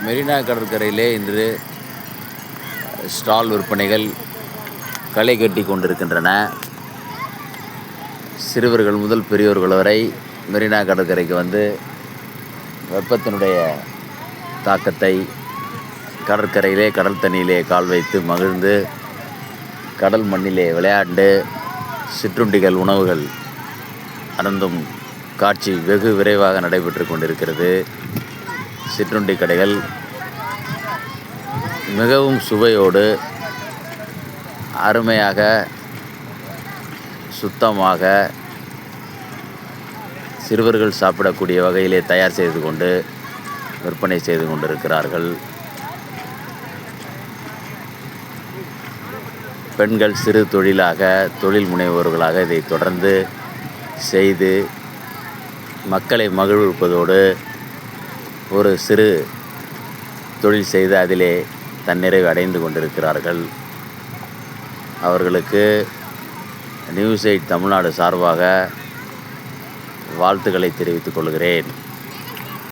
மெரினா கடற்கரையிலே இன்று ஸ்டால் விற்பனைகள் களை கட்டி கொண்டிருக்கின்றன. சிறுவர்கள் முதல் பெரியோர்கள் வரை மெரினா கடற்கரைக்கு வந்து வெப்பத்தினுடைய தாக்கத்தை கடற்கரையிலே கடல் தண்ணியிலே கால் வைத்து மகிழ்ந்து கடல் மண்ணிலே விளையாண்டு சிற்றுண்டிகள் உணவுகள் அருந்தும் காட்சி வெகு விரைவாக நடைபெற்று கொண்டிருக்கிறது. சிற்றுண்டி கடைகள் மிகவும் சுவையோடு அருமையாக சுத்தமாக சிறுவர்கள் சாப்பிடக்கூடிய வகையிலே தயார் செய்து கொண்டு விற்பனை செய்து கொண்டிருக்கிறார்கள். பெண்கள் சிறு தொழிலாக தொழில் முனைவோர்களாக இதை தொடர்ந்து செய்து மக்களை மகிழ்விப்பதோடு ஒரு சிறு தொழில் செய்து அதிலே தன்னிறைவு அடைந்து கொண்டிருக்கிறார்கள். அவர்களுக்கு நியூஸ் 8 தமிழ்நாடு சார்பாக வாழ்த்துக்களை தெரிவித்துக் கொள்கிறேன்.